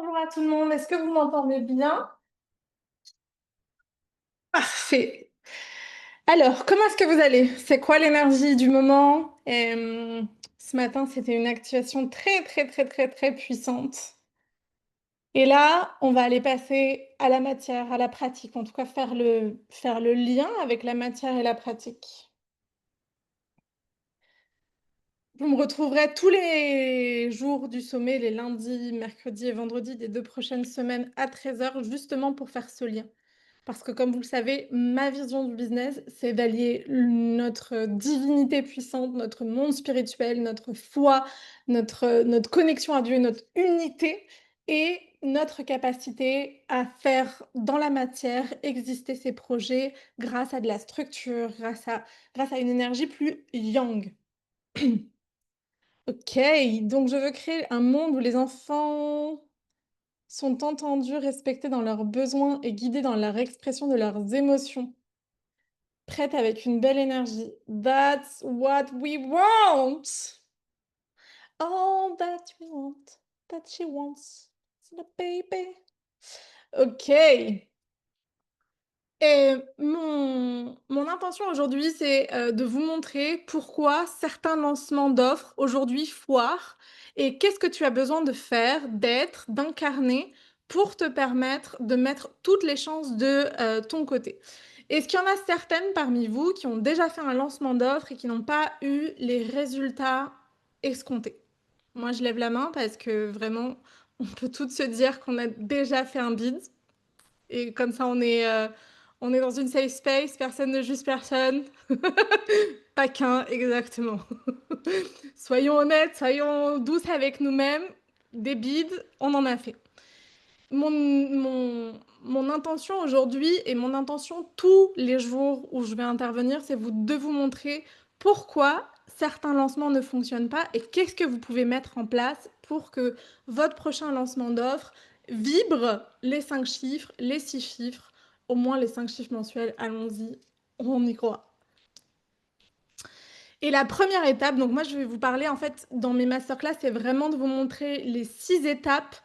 Bonjour à tout le monde, est-ce que vous m'entendez bien? Parfait. Alors, comment est-ce que vous allez? C'est quoi l'énergie du moment? Ce matin, c'était une activation très, très, très, très, très puissante. Et là, on va aller passer à la matière, à la pratique, en tout cas faire le lien avec la matière et la pratique. Vous me retrouverez tous les jours du sommet, les lundis, mercredis et vendredis des 2 prochaines semaines à 13h, justement pour faire ce lien. Parce que comme vous le savez, ma vision du business, c'est d'allier notre divinité puissante, notre monde spirituel, notre foi, notre connexion à Dieu, notre unité et notre capacité à faire dans la matière exister ces projets grâce à de la structure, grâce à une énergie plus yang. OK, donc je veux créer un monde où les enfants sont entendus, respectés dans leurs besoins et guidés dans leur expression de leurs émotions. Prête avec une belle énergie. That's what we want! All that we want, that she wants, it's the baby. OK. Et mon intention aujourd'hui, c'est, de vous montrer pourquoi certains lancements d'offres aujourd'hui foirent et qu'est-ce que tu as besoin de faire, d'être, d'incarner pour te permettre de mettre toutes les chances de, ton côté. Est-ce qu'il y en a certaines parmi vous qui ont déjà fait un lancement d'offres et qui n'ont pas eu les résultats escomptés? Moi, je lève la main parce que vraiment, on peut toutes se dire qu'on a déjà fait un bid et comme ça, on est dans une safe space, personne ne juge personne. Pas qu'un, exactement. Soyons honnêtes, soyons douces avec nous-mêmes. Des bides, on en a fait. Mon intention aujourd'hui et mon intention tous les jours où je vais intervenir, c'est de vous montrer pourquoi certains lancements ne fonctionnent pas et qu'est-ce que vous pouvez mettre en place pour que votre prochain lancement d'offre vibre les 5 chiffres, les 6 chiffres, au moins les 5 chiffres mensuels. Allons-y, on y croit. Et la première étape, donc moi je vais vous parler en fait dans mes masterclass, c'est vraiment de vous montrer les 6 étapes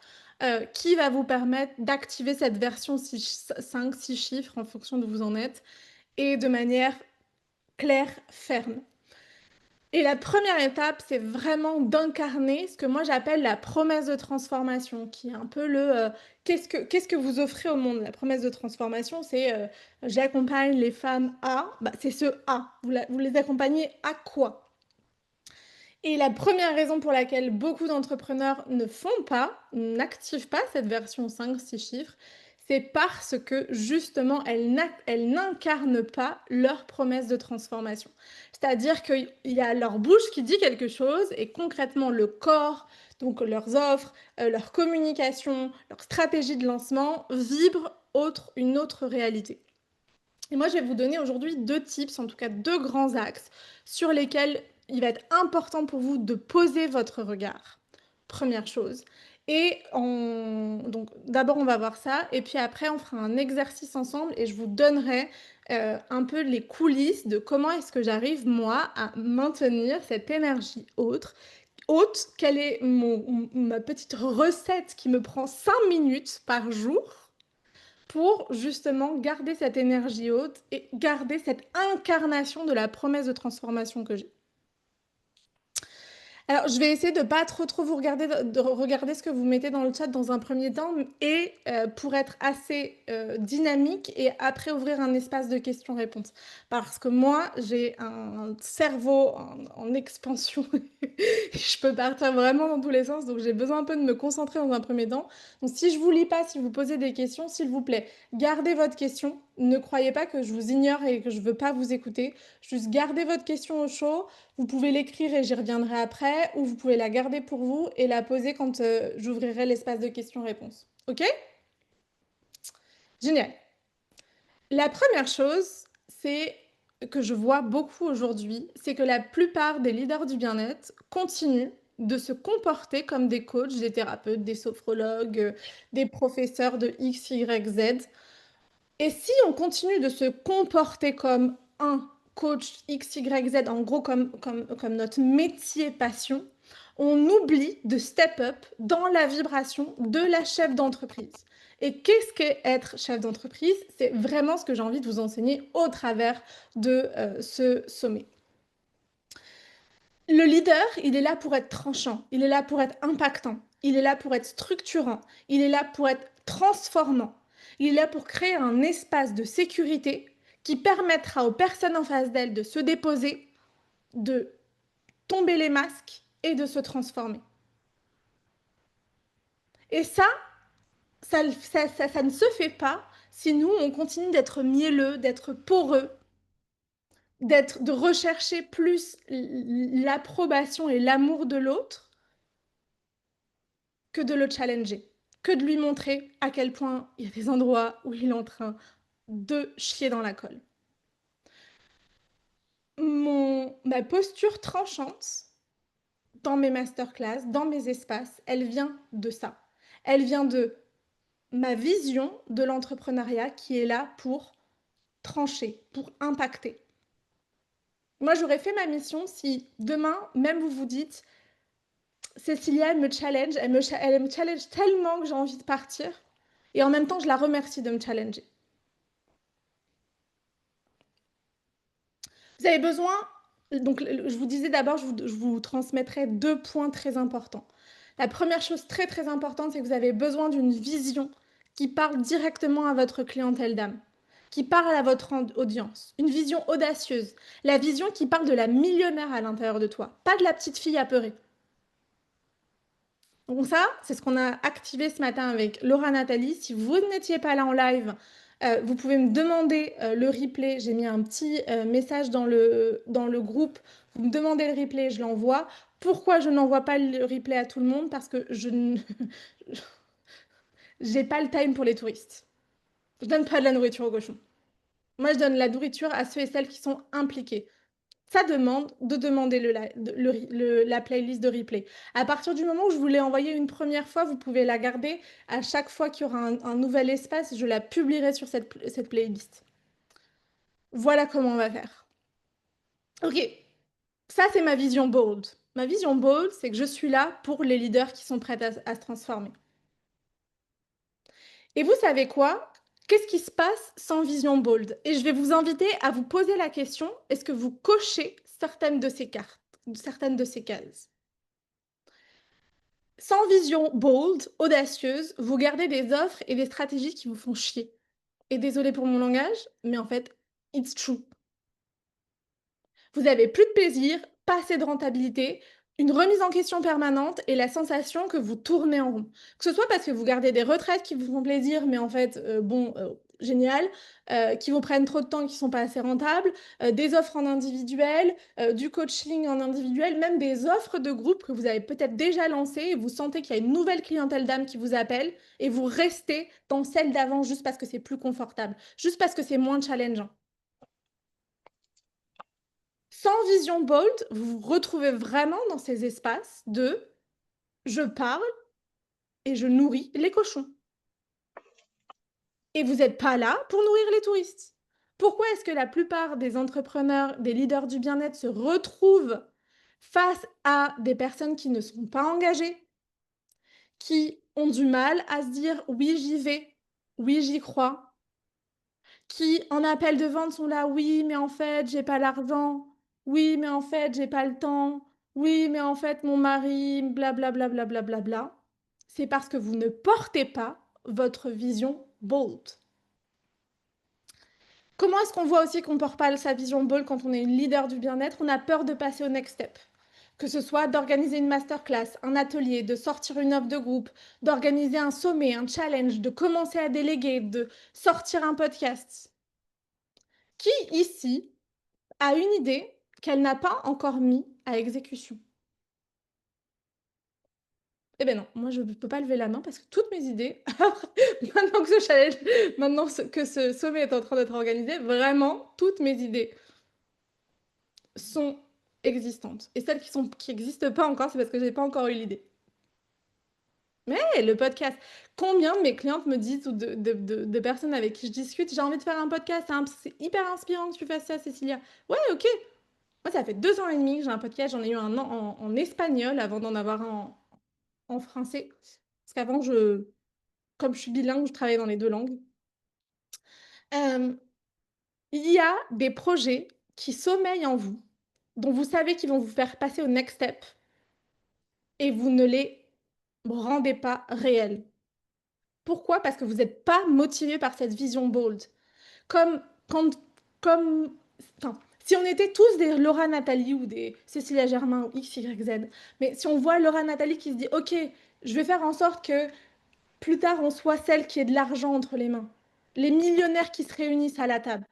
qui va vous permettre d'activer cette version 5, 6 chiffres en fonction de où vous en êtes et de manière claire, ferme. Et la première étape, c'est vraiment d'incarner ce que moi j'appelle la promesse de transformation, qui est un peu qu'est-ce que vous offrez au monde? La promesse de transformation, c'est j'accompagne les femmes à, bah, c'est ce à. Vous les accompagnez à quoi? Et la première raison pour laquelle beaucoup d'entrepreneurs ne font pas, n'activent pas cette version 5-6 chiffres, c'est parce que justement, elles n'incarnent pas leur promesse de transformation. C'est-à-dire qu'il y a leur bouche qui dit quelque chose et concrètement le corps, donc leurs offres, leur communication, leur stratégie de lancement vibre une autre réalité. Et moi, je vais vous donner aujourd'hui 2 tips, en tout cas 2 grands axes sur lesquels il va être important pour vous de poser votre regard. Première chose. Donc d'abord, on va voir ça et puis après, on fera un exercice ensemble et je vous donnerai, un peu les coulisses de comment est-ce que j'arrive moi à maintenir cette énergie haute. Quelle est ma petite recette qui me prend 5 minutes par jour pour justement garder cette énergie haute et garder cette incarnation de la promesse de transformation que j'ai. Alors, je vais essayer de pas trop vous regarder de regarder ce que vous mettez dans le chat dans un premier temps et pour être assez, dynamique et après ouvrir un espace de questions-réponses. Parce que moi, j'ai un cerveau en expansion et je peux partir vraiment dans tous les sens, donc j'ai besoin un peu de me concentrer dans un premier temps. Donc si je vous lis pas, si vous posez des questions, s'il vous plaît, gardez votre question. Ne croyez pas que je vous ignore et que je veux pas vous écouter. Juste gardez votre question au chaud. Vous pouvez l'écrire et j'y reviendrai après, ou vous pouvez la garder pour vous et la poser quand j'ouvrirai l'espace de questions-réponses. OK? Génial. La première chose, c'est que je vois beaucoup aujourd'hui, c'est que la plupart des leaders du bien-être continuent de se comporter comme des coachs, des thérapeutes, des sophrologues, des professeurs de X, Y, Z. Et si on continue de se comporter comme un coach X, Y, Z, en gros comme notre métier passion, on oublie de step up dans la vibration de la chef d'entreprise. Et qu'est-ce qu'être chef d'entreprise? C'est vraiment ce que j'ai envie de vous enseigner au travers de ce sommet. Le leader, il est là pour être tranchant, il est là pour être impactant, il est là pour être structurant, il est là pour être transformant, il est là pour créer un espace de sécurité qui permettra aux personnes en face d'elle de se déposer, de tomber les masques et de se transformer. Et ça ne se fait pas si nous, on continue d'être mielleux, d'être poreux, de rechercher plus l'approbation et l'amour de l'autre que de le challenger, que de lui montrer à quel point il y a des endroits où il est en train de chier dans la colle. Ma posture tranchante dans mes masterclass, dans mes espaces, elle vient de ça. Elle vient de ma vision de l'entrepreneuriat qui est là pour trancher, pour impacter. Moi, j'aurais fait ma mission si demain, même vous vous dites, Cécilia, elle me challenge, elle me challenge tellement que j'ai envie de partir. Et en même temps, je la remercie de me challenger. Vous avez besoin, donc je vous disais d'abord, je vous transmettrai 2 points très importants. La première chose très très importante, c'est que vous avez besoin d'une vision qui parle directement à votre clientèle d'âme, qui parle à votre audience. Une vision audacieuse, la vision qui parle de la millionnaire à l'intérieur de toi, pas de la petite fille apeurée. Donc ça, c'est ce qu'on a activé ce matin avec Laura Nathalie. Si vous n'étiez pas là en live, vous pouvez me demander le replay. J'ai mis un petit message dans le groupe. Vous me demandez le replay, je l'envoie. Pourquoi je n'envoie pas le replay à tout le monde? Parce que je n'ai pas le time pour les touristes. Je donne pas de la nourriture aux cochons. Moi, je donne la nourriture à ceux et celles qui sont impliqués. Ça demande de demander la playlist de replay. À partir du moment où je vous l'ai envoyée une première fois, vous pouvez la garder. À chaque fois qu'il y aura un nouvel espace, je la publierai sur cette playlist. Voilà comment on va faire. Ok, ça c'est ma vision bold. Ma vision bold, c'est que je suis là pour les leaders qui sont prêts à se transformer. Et vous savez quoi? Qu'est-ce qui se passe sans vision bold? Et je vais vous inviter à vous poser la question, est-ce que vous cochez certaines de ces cartes, certaines de ces cases? Sans vision bold, audacieuse, vous gardez des offres et des stratégies qui vous font chier. Et désolé pour mon langage, mais en fait, it's true. Vous avez plus de plaisir, pas assez de rentabilité, une remise en question permanente et la sensation que vous tournez en rond. Que ce soit parce que vous gardez des retraites qui vous font plaisir, mais en fait, génial, qui vous prennent trop de temps et qui sont pas assez rentables, des offres en individuel, du coaching en individuel, même des offres de groupe que vous avez peut-être déjà lancées et vous sentez qu'il y a une nouvelle clientèle d'âme qui vous appelle et vous restez dans celle d'avant juste parce que c'est plus confortable, juste parce que c'est moins challengeant. Sans vision bold, vous vous retrouvez vraiment dans ces espaces de je parle et je nourris les cochons. Et vous n'êtes pas là pour nourrir les touristes. Pourquoi est-ce que la plupart des entrepreneurs, des leaders du bien-être se retrouvent face à des personnes qui ne sont pas engagées, qui ont du mal à se dire oui, j'y vais, oui, j'y crois, qui en appel de vente sont là, oui, mais en fait, j'ai pas l'argent, oui, mais en fait, j'ai pas le temps, oui, mais en fait, mon mari, blablabla, blablabla, bla. C'est parce que vous ne portez pas votre vision bold. Comment est-ce qu'on voit aussi qu'on ne porte pas sa vision bold quand on est une leader du bien-être? On a peur de passer au next step. Que ce soit d'organiser une masterclass, un atelier, de sortir une offre de groupe, d'organiser un sommet, un challenge, de commencer à déléguer, de sortir un podcast. Qui ici a une idée qu'elle n'a pas encore mis à exécution? Eh bien non, moi je ne peux pas lever la main parce que toutes mes idées, maintenant que ce challenge, maintenant que ce sommet est en train d'être organisé, vraiment toutes mes idées sont existantes. Et celles qui n'existent pas encore, c'est parce que je n'ai pas encore eu l'idée. Mais le podcast, combien de mes clientes me disent ou de personnes avec qui je discute, j'ai envie de faire un podcast, c'est hyper inspirant que tu fasses ça, Cécilia. Ouais, ok. Moi, ça fait 2 ans et demi que j'ai un podcast. J'en ai eu un en espagnol avant d'en avoir un en français. Parce qu'avant, comme je suis bilingue, je travaillais dans les 2 langues. Hem, il y a des projets qui sommeillent en vous, dont vous savez qu'ils vont vous faire passer au next step et vous ne les rendez pas réels. Pourquoi? Parce que vous êtes pas motivé par cette vision bold. Comme quand comme enfin, si on était tous des Laura Nathalie ou des Cécilia Germain ou X, Y, Z, mais si on voit Laura Nathalie qui se dit: «OK, je vais faire en sorte que plus tard on soit celle qui ait de l'argent entre les mains, les millionnaires qui se réunissent à la table».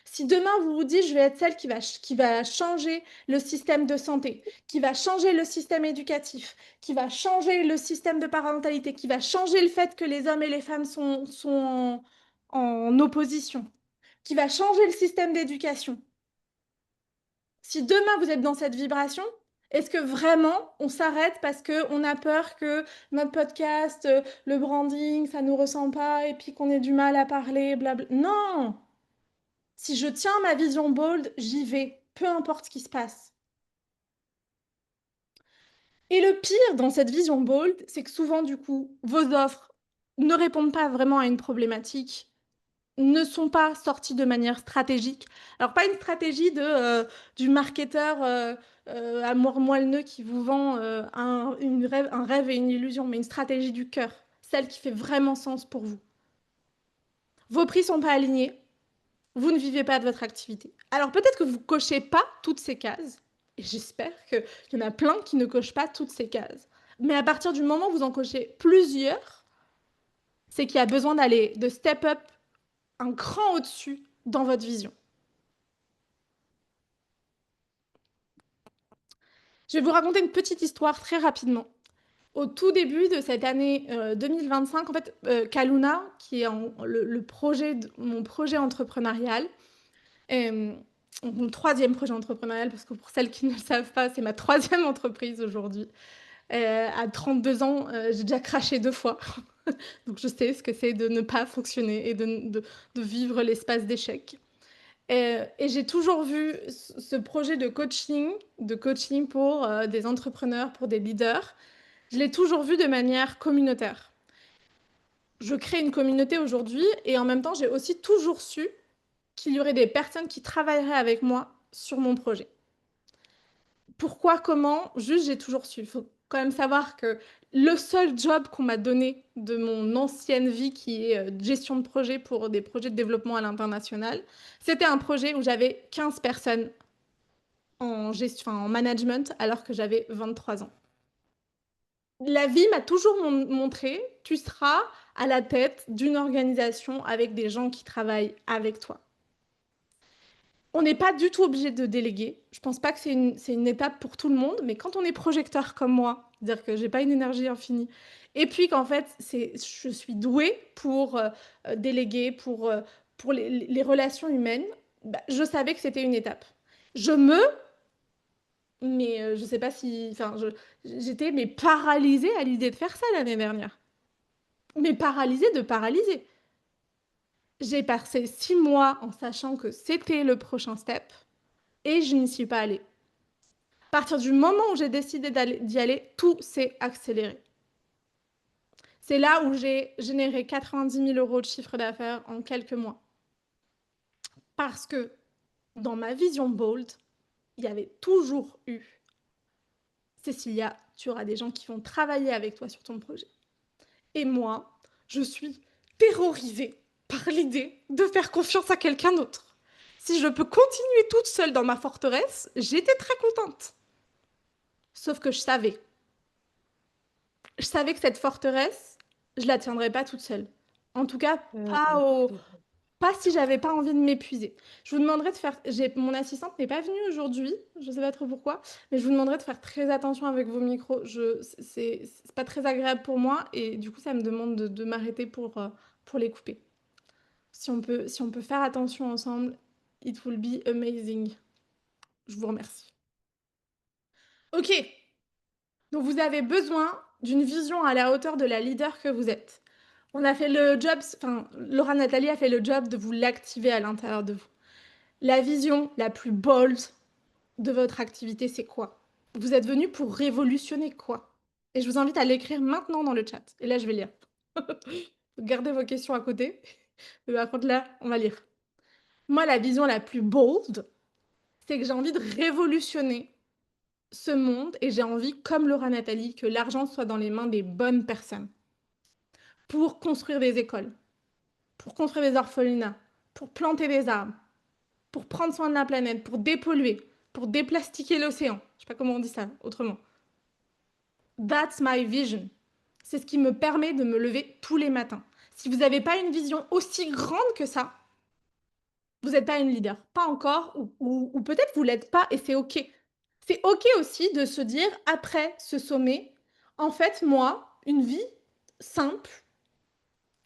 Si demain vous vous dites: «Je vais être celle qui va changer le système de santé, qui va changer le système éducatif, qui va changer le système de parentalité, qui va changer le fait que les hommes et les femmes sont en opposition, qui va changer le système d'éducation». Si demain vous êtes dans cette vibration, est-ce que vraiment on s'arrête parce qu'on a peur que notre podcast, le branding, ça nous ressemble pas et puis qu'on ait du mal à parler, blabla? Non! Si je tiens ma vision bold, j'y vais, peu importe ce qui se passe. Et le pire dans cette vision bold, c'est que souvent, du coup, vos offres ne répondent pas vraiment à une problématique, ne sont pas sorties de manière stratégique. Alors pas une stratégie du marketeur, à moelleux qui vous vend, un rêve et une illusion, mais une stratégie du cœur, celle qui fait vraiment sens pour vous. Vos prix sont pas alignés, vous ne vivez pas de votre activité. Alors peut-être que vous cochez pas toutes ces cases, et j'espère qu'il y en a plein qui ne cochent pas toutes ces cases. Mais à partir du moment où vous en cochez plusieurs, c'est qu'il y a besoin de step up un cran au-dessus dans votre vision. Je vais vous raconter une petite histoire très rapidement. Au tout début de cette année 2025, en fait, Kaluna, qui est mon projet entrepreneurial, euh, mon troisième projet entrepreneurial, parce que pour celles qui ne le savent pas, c'est ma troisième entreprise aujourd'hui. À 32 ans, j'ai déjà craché 2 fois. Donc je sais ce que c'est de ne pas fonctionner et de vivre l'espace d'échec. Et j'ai toujours vu ce projet de coaching pour des entrepreneurs, pour des leaders, je l'ai toujours vu de manière communautaire. Je crée une communauté aujourd'hui et en même temps, j'ai aussi toujours su qu'il y aurait des personnes qui travailleraient avec moi sur mon projet. Pourquoi, comment? Juste, j'ai toujours su. Il faut quand même savoir que le seul job qu'on m'a donné de mon ancienne vie, qui est gestion de projet pour des projets de développement à l'international, c'était un projet où j'avais 15 personnes en management alors que j'avais 23 ans. La vie m'a toujours montré, tu seras à la tête d'une organisation avec des gens qui travaillent avec toi. On n'est pas du tout obligé de déléguer. Je pense pas que c'est une étape pour tout le monde, mais quand on est projecteur comme moi, c'est-à-dire que j'ai pas une énergie infinie, et puis qu'en fait, je suis douée pour déléguer, pour les relations humaines, bah, je savais que c'était une étape. Mais je sais pas si, enfin, j'étais mais paralysée à l'idée de faire ça l'année dernière. Mais paralysée de paralyser. J'ai passé 6 mois en sachant que c'était le prochain step et je n'y suis pas allée. À partir du moment où j'ai décidé d'y aller, tout s'est accéléré. C'est là où j'ai généré 90 000 € de chiffre d'affaires en quelques mois. Parce que dans ma vision bold, il y avait toujours eu Cécilia, tu auras des gens qui vont travailler avec toi sur ton projet. Et moi, je suis terrorisée par l'idée de faire confiance à quelqu'un d'autre. Si je peux continuer toute seule dans ma forteresse, j'étais très contente. Sauf que je savais que cette forteresse, je la tiendrais pas toute seule. En tout cas, pas si j'avais pas envie de m'épuiser. Je vous demanderais de faire. Mon assistante n'est pas venue aujourd'hui, je sais pas trop pourquoi, mais je vous demanderais de faire très attention avec vos micros. C'est pas très agréable pour moi et du coup, ça me demande de m'arrêter pour les couper. Si on peut faire attention ensemble, it will be amazing. Je vous remercie. Ok, donc vous avez besoin d'une vision à la hauteur de la leader que vous êtes. On a fait le job, enfin, Laura Nathalie a fait le job de vous l'activer à l'intérieur de vous. La vision la plus bold, de votre activité, c'est quoi? Vous êtes venu pour révolutionner quoi? Et je vous invite à l'écrire maintenant dans le chat. Et là, je vais lire. Gardez vos questions à côté. Mais par contre, là, on va lire. Moi, la vision la plus bold, c'est que j'ai envie de révolutionner ce monde et j'ai envie, comme Laura Nathalie, que l'argent soit dans les mains des bonnes personnes pour construire des écoles, pour construire des orphelinats, pour planter des arbres, pour prendre soin de la planète, pour dépolluer, pour déplastiquer l'océan. Je sais pas comment on dit ça autrement. That's my vision. C'est ce qui me permet de me lever tous les matins. Si vous n'avez pas une vision aussi grande que ça, vous n'êtes pas une leader. Pas encore, ou peut-être vous l'êtes pas et c'est OK. C'est OK aussi de se dire, après ce sommet, en fait, moi, une vie simple,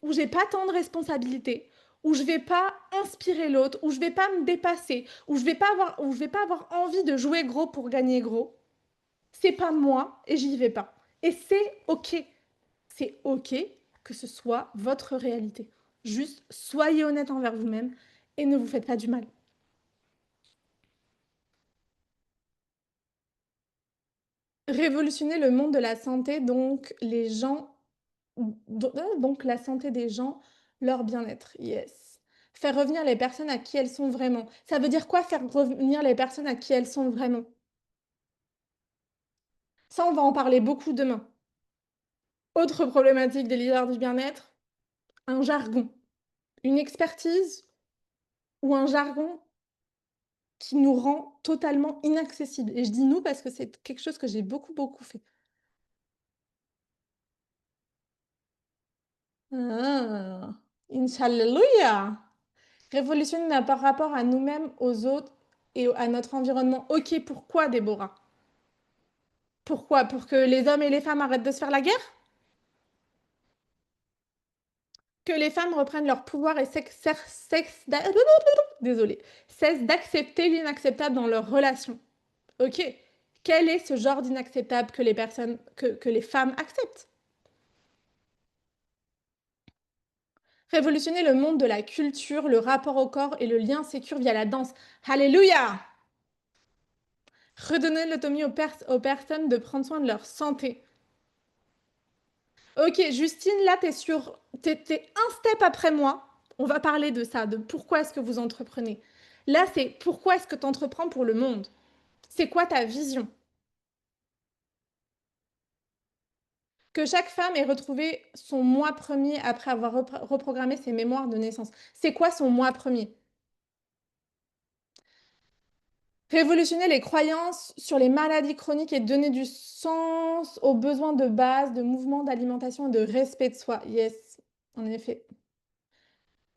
où j'ai pas tant de responsabilités, où je vais pas inspirer l'autre, où je vais pas me dépasser, où je vais pas avoir envie de jouer gros pour gagner gros, c'est pas moi et j'y vais pas. Et c'est OK. C'est OK que ce soit votre réalité. Juste soyez honnête envers vous-même et ne vous faites pas du mal. Révolutionner le monde de la santé, donc les gens, donc la santé des gens, leur bien-être. Yes. Faire revenir les personnes à qui elles sont vraiment. Ça veut dire quoi faire revenir les personnes à qui elles sont vraiment? Ça, on va en parler beaucoup demain. Autre problématique des leaders du bien-être, un jargon, une expertise ou un jargon qui nous rend totalement inaccessibles. Et je dis nous parce que c'est quelque chose que j'ai beaucoup, beaucoup fait. Ah, Inch'Alléluia! Révolutionner par rapport à nous-mêmes, aux autres et à notre environnement. OK, pourquoi, Déborah? Pourquoi? Pour que les hommes et les femmes arrêtent de se faire la guerre? Que les femmes reprennent leur pouvoir et désolée, cessent d'accepter l'inacceptable dans leurs relations. OK. Quel est ce genre d'inacceptable que les personnes, que les femmes acceptent? Révolutionner le monde de la culture, le rapport au corps et le lien sécure via la danse. Alléluia! Redonner l'autonomie aux personnes de prendre soin de leur santé. Ok, Justine, là, t'es un step après moi. On va parler de ça, de pourquoi est-ce que vous entreprenez. Là, c'est pourquoi est-ce que tu entreprends pour le monde? C'est quoi ta vision? Que chaque femme ait retrouvé son moi premier après avoir reprogrammé ses mémoires de naissance. C'est quoi son moi premier? Révolutionner les croyances sur les maladies chroniques et donner du sens aux besoins de base, de mouvement, d'alimentation et de respect de soi. Yes, en effet.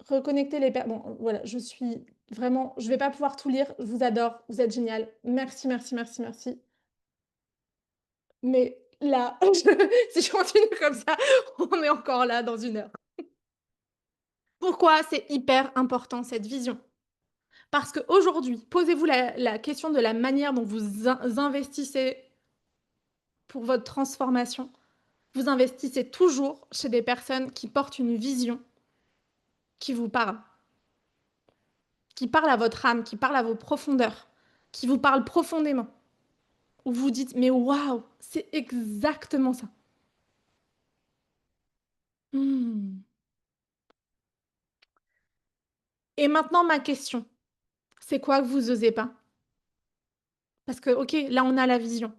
Reconnecter les personnes. Bon, voilà, je suis vraiment. Je vais pas pouvoir tout lire. Je vous adore. Vous êtes génial. Merci, merci, merci, merci. Mais là, si je continue comme ça, on est encore là dans une heure. Pourquoi c'est hyper important cette vision? Parce qu'aujourd'hui, posez-vous la question de la manière dont vous investissez pour votre transformation. Vous investissez toujours chez des personnes qui portent une vision qui vous parle, qui parle à votre âme, qui parle à vos profondeurs, qui vous parle profondément. Où vous dites, mais waouh, c'est exactement ça. Hmm. Et maintenant, ma question, c'est quoi que vous osez pas? Parce que, ok, là, on a la vision.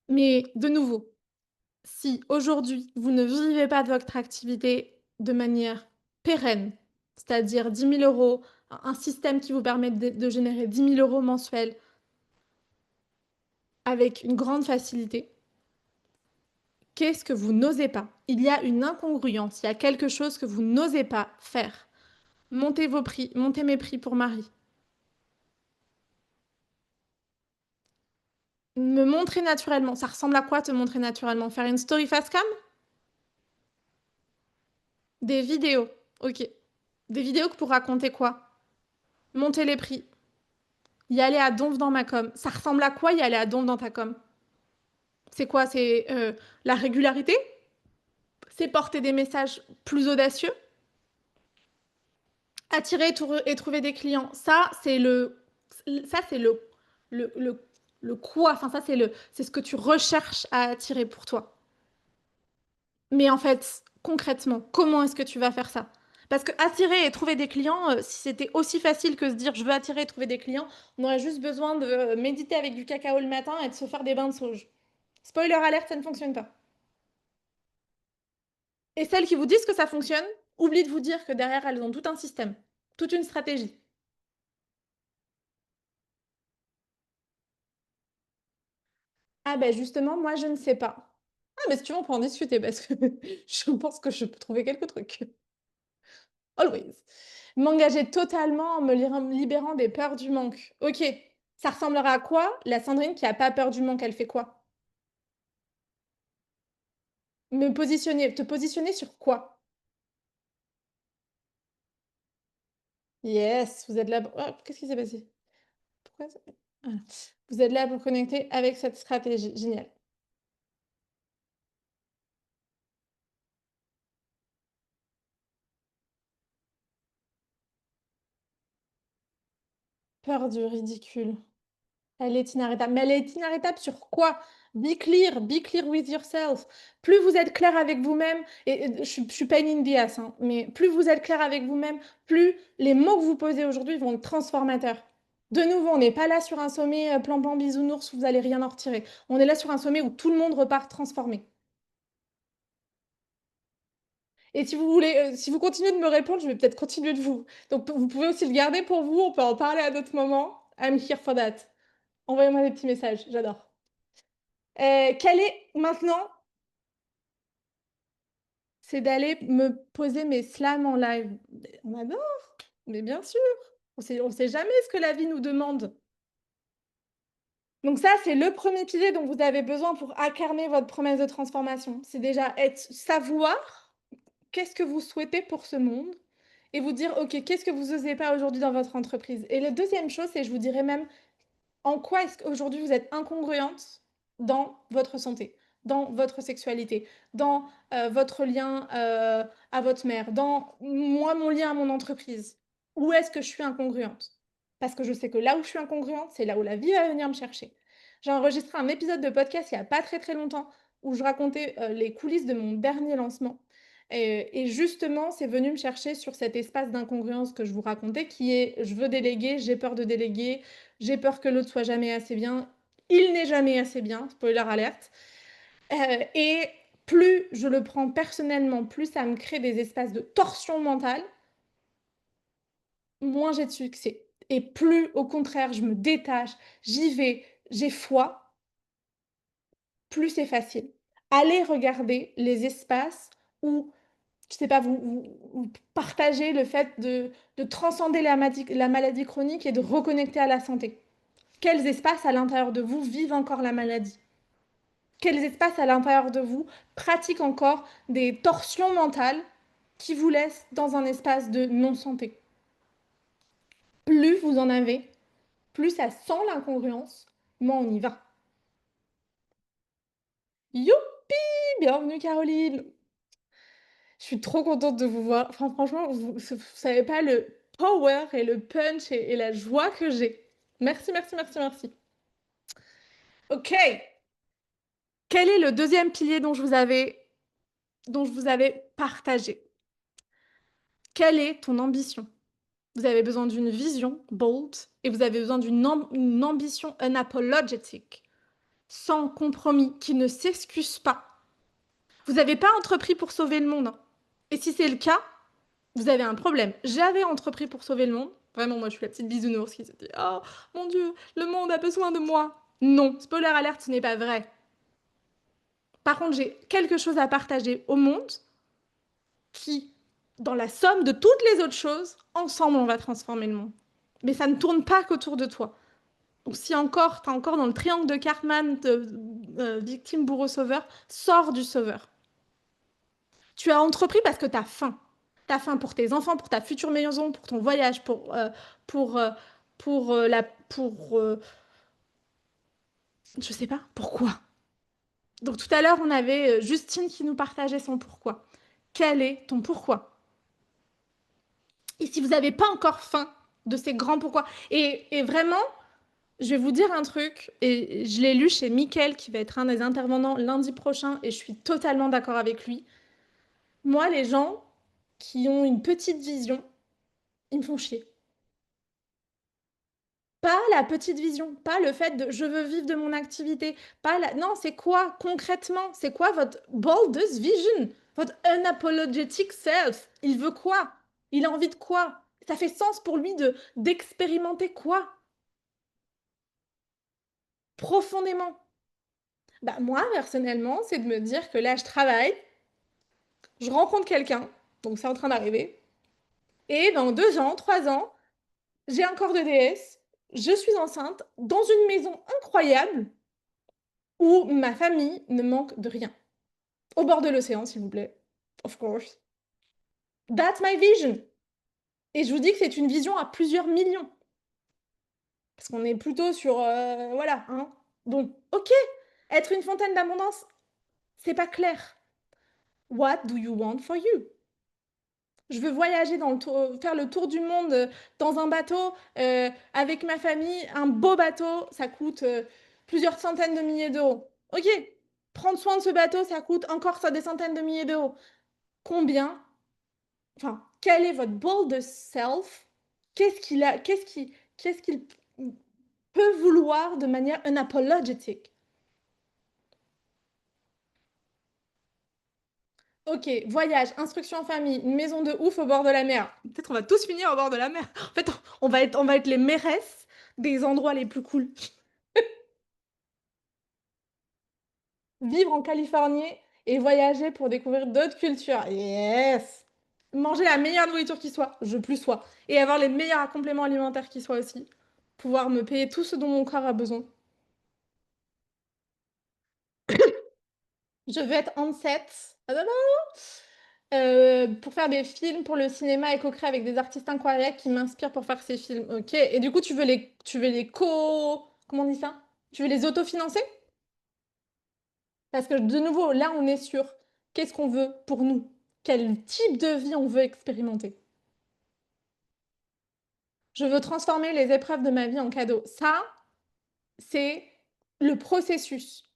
Mais de nouveau, si aujourd'hui, vous ne vivez pas de votre activité de manière pérenne, c'est-à-dire 10 000 €, un système qui vous permet de générer 10 000 € mensuels avec une grande facilité, qu'est-ce que vous n'osez pas? Il y a une incongruence, il y a quelque chose que vous n'osez pas faire. Montez vos prix, montez mes prix pour Marie. Me montrer naturellement, ça ressemble à quoi te montrer naturellement? Faire une story face cam? Des vidéos, OK. Des vidéos pour raconter quoi? Monter les prix, y aller à donf dans ma com. Ça ressemble à quoi y aller à donf dans ta com? C'est quoi? C'est, la régularité? C'est porter des messages plus audacieux? Attirer et trouver des clients. Ça, c'est ça, c'est le, le, le quoi, enfin, ça, c'est ce que tu recherches à attirer pour toi. Mais en fait, concrètement, comment est-ce que tu vas faire ça? Parce que attirer et trouver des clients, si c'était aussi facile que se dire je veux attirer et trouver des clients, on aurait juste besoin de méditer avec du cacao le matin et de se faire des bains de sauge. Spoiler alerte, ça ne fonctionne pas. Et celles qui vous disent que ça fonctionne, oublient de vous dire que derrière, elles ont tout un système, toute une stratégie. Ah ben justement, moi, je ne sais pas. Ah, mais si tu veux, on peut en discuter parce que je pense que je peux trouver quelques trucs. Always. M'engager totalement en me libérant des peurs du manque. Ok, ça ressemblera à quoi? La Sandrine qui a pas peur du manque, elle fait quoi? Te positionner sur quoi? Yes, vous êtes là. Oh, qu'est-ce qui s'est passé? Pourquoi ça... Voilà. Vous êtes là pour connecter avec cette stratégie. Génial. Peur du ridicule. Elle est inarrêtable. Mais elle est inarrêtable sur quoi? Be clear with yourself. Plus vous êtes clair avec vous-même, je suis pas une Indias, hein, mais plus vous êtes clair avec vous-même, plus les mots que vous posez aujourd'hui vont être transformateurs. De nouveau, on n'est pas là sur un sommet plan-plan bisounours où vous allez rien en retirer. On est là sur un sommet où tout le monde repart transformé. Et si vous voulez, si vous continuez de me répondre, je vais peut-être continuer de vous. Donc vous pouvez aussi le garder pour vous, on peut en parler à d'autres moments. I'm here for that. Envoyez-moi des petits messages, j'adore. Quel est maintenant, c'est d'aller me poser mes slams en live. On adore, mais bien sûr. On sait jamais ce que la vie nous demande. Donc ça, c'est le premier pilier dont vous avez besoin pour incarner votre promesse de transformation. C'est déjà savoir qu'est-ce que vous souhaitez pour ce monde et vous dire, OK, qu'est-ce que vous osez pas aujourd'hui dans votre entreprise? Et la deuxième chose, c'est je vous dirais même en quoi est-ce qu'aujourd'hui vous êtes incongruente dans votre santé, dans votre sexualité, dans votre lien à votre mère, dans moi, mon lien à mon entreprise? Où est-ce que je suis incongruente? Parce que je sais que là où je suis incongruente, c'est là où la vie va venir me chercher. J'ai enregistré un épisode de podcast il y a pas très, très longtemps où je racontais, les coulisses de mon dernier lancement et justement, c'est venu me chercher sur cet espace d'incongruence que je vous racontais qui est: je veux déléguer, j'ai peur de déléguer, j'ai peur que l'autre soit jamais assez bien. Il n'est jamais assez bien, spoiler alerte. Et plus je le prends personnellement, plus ça me crée des espaces de torsion mentale, moins j'ai de succès. Et plus, au contraire, je me détache, j'y vais, j'ai foi, plus c'est facile. Allez regarder les espaces où, je sais pas, vous partagez le fait de transcender la maladie chronique et de reconnecter à la santé. Quels espaces à l'intérieur de vous vivent encore la maladie? Quels espaces à l'intérieur de vous pratiquent encore des torsions mentales qui vous laissent dans un espace de non-santé? Plus vous en avez, plus ça sent l'incongruence, moins on y va. Youpi! Bienvenue Caroline! Je suis trop contente de vous voir. Enfin, franchement, vous ne savez pas le power et le punch et la joie que j'ai. Merci, merci, merci, merci. Ok. Quel est le deuxième pilier dont je vous avais partagé? Quelle est ton ambition? Vous avez besoin d'une vision bold et vous avez besoin une ambition unapologetic, sans compromis, qui ne s'excuse pas. Vous n'avez pas entrepris pour sauver le monde, hein. Et si c'est le cas, vous avez un problème. J'avais entrepris pour sauver le monde. Vraiment, moi, je suis la petite bisounours qui se dit: oh mon Dieu, le monde a besoin de moi. Non, spoiler alerte, ce n'est pas vrai. Par contre, j'ai quelque chose à partager au monde qui, dans la somme de toutes les autres choses, ensemble, on va transformer le monde. Mais ça ne tourne pas qu'autour de toi. Donc si encore, tu es encore dans le triangle de Cartman, victime, bourreau, sauveur, sors du sauveur. Tu as entrepris parce que tu as faim. Tu as faim pour tes enfants, pour ta future maison, pour ton voyage, pour, euh, pour je sais pas, pourquoi. Donc tout à l'heure, on avait Justine qui nous partageait son pourquoi. Quel est ton pourquoi? Et si vous n'avez pas encore faim, de ces grands pourquoi. Et vraiment, je vais vous dire un truc, et je l'ai lu chez Mickaël, qui va être un des intervenants lundi prochain, et je suis totalement d'accord avec lui. Moi, les gens qui ont une petite vision, ils me font chier. Pas la petite vision, pas le fait de je veux vivre de mon activité, pas la... Non, c'est quoi concrètement? C'est quoi votre boldest vision? Votre unapologetic self? Il veut quoi? Il a envie de quoi? Ça fait sens pour lui de d'expérimenter quoi? Profondément. Bah, moi, personnellement, c'est de me dire que là, je travaille, je rencontre quelqu'un, donc c'est en train d'arriver, et dans 2 ans, 3 ans, j'ai un corps de déesse, je suis enceinte, dans une maison incroyable, où ma famille ne manque de rien. Au bord de l'océan, s'il vous plaît. Of course. That's my vision. Et je vous dis que c'est une vision à plusieurs millions. Parce qu'on est plutôt sur... voilà, hein. Donc, ok, être une fontaine d'abondance, c'est pas clair. What do you want for you? Je veux voyager dans le tour, faire le tour du monde dans un bateau avec ma famille. Un beau bateau, ça coûte plusieurs centaines de milliers d'euros. Ok, prendre soin de ce bateau, ça coûte encore ça, des centaines de milliers d'euros. Combien, enfin, quel est votre bold self? Qu'est-ce qu'il peut vouloir de manière unapologetic? Ok, voyage, instruction en famille, une maison de ouf au bord de la mer. Peut-être on va tous finir au bord de la mer. En fait, on va être les mairesses des endroits les plus cool. Vivre en Californie et voyager pour découvrir d'autres cultures. Yes! Manger la meilleure nourriture qui soit, je plus sois. Et avoir les meilleurs compléments alimentaires qui soient aussi. Pouvoir me payer tout ce dont mon corps a besoin. Je veux être on set. Ah non, non, pour faire des films pour le cinéma et co-créer avec des artistes incroyables qui m'inspirent pour faire ces films. Ok. Et du coup, tu veux les comment on dit ça? Tu veux les autofinancer? Parce que de nouveau, là, on est sur qu'est-ce qu'on veut pour nous? Quel type de vie on veut expérimenter? Je veux transformer les épreuves de ma vie en cadeaux. Ça, c'est le processus.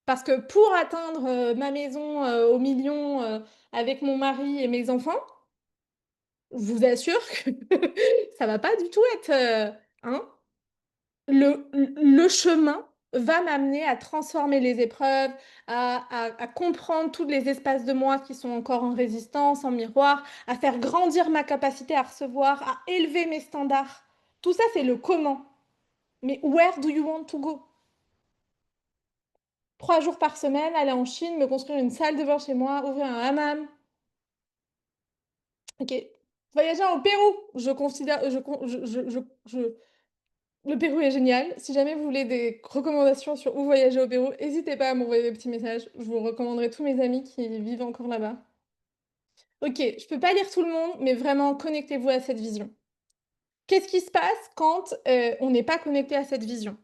Parce que pour atteindre ma maison au million avec mon mari et mes enfants, je vous assure que ça va pas du tout être, hein. Le chemin va m'amener à transformer les épreuves, à comprendre tous les espaces de moi qui sont encore en résistance, en miroir, à faire grandir ma capacité à recevoir, à élever mes standards. Tout ça, c'est le comment. Mais where do you want to go? 3 jours par semaine, aller en Chine, me construire une salle de bain chez moi, ouvrir un hammam. Ok. Voyager au Pérou, je considère, le Pérou est génial. Si jamais vous voulez des recommandations sur où voyager au Pérou, n'hésitez pas à m'envoyer des petits messages. Je vous recommanderai tous mes amis qui vivent encore là-bas. Ok, je peux pas lire tout le monde, mais vraiment, connectez-vous à cette vision. Qu'est-ce qui se passe quand on n'est pas connecté à cette vision?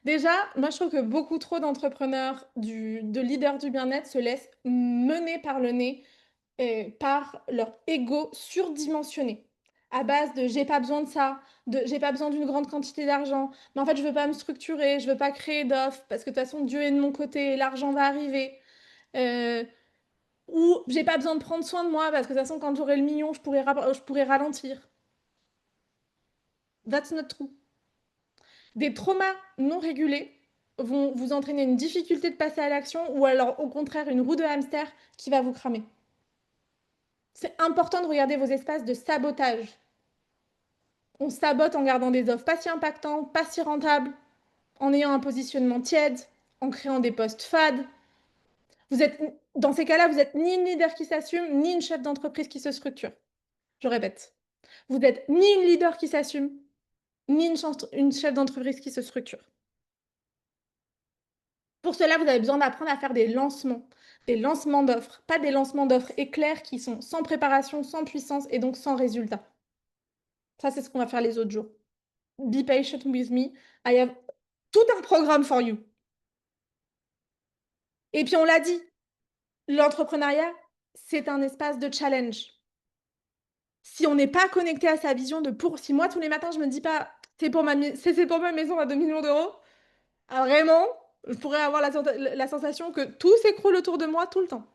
Déjà, moi, je trouve que beaucoup trop d'entrepreneurs, de leaders du bien-être se laissent mener par le nez par leur ego surdimensionné. À base de j'ai pas besoin de ça, de j'ai pas besoin d'une grande quantité d'argent, mais en fait je veux pas me structurer, je veux pas créer d'offres parce que de toute façon Dieu est de mon côté, l'argent va arriver. Euh, ou j'ai pas besoin de prendre soin de moi parce que de toute façon quand j'aurai le million je pourrai ralentir. That's not true. Des traumas non régulés vont vous entraîner une difficulté de passer à l'action ou alors au contraire une roue de hamster qui va vous cramer. C'est important de regarder vos espaces de sabotage. On sabote en gardant des offres pas si impactantes, pas si rentables, en ayant un positionnement tiède, en créant des postes fades. Dans ces cas-là, vous êtes ni une leader qui s'assume, ni une chef d'entreprise qui se structure. Je répète, vous n'êtes ni une leader qui s'assume, ni une chef d'entreprise qui se structure. Pour cela, vous avez besoin d'apprendre à faire des lancements d'offres, pas des lancements d'offres éclairs qui sont sans préparation, sans puissance et donc sans résultat. Ça, c'est ce qu'on va faire les autres jours. Be patient with me. I have tout un programme for you. Et puis on l'a dit, l'entrepreneuriat, c'est un espace de challenge. Si on n'est pas connecté à sa vision de pour, si moi tous les matins je me dis pas c'est pour ma maison à 2 millions d'euros, ah, vraiment, je pourrais avoir la sensation que tout s'écroule autour de moi tout le temps.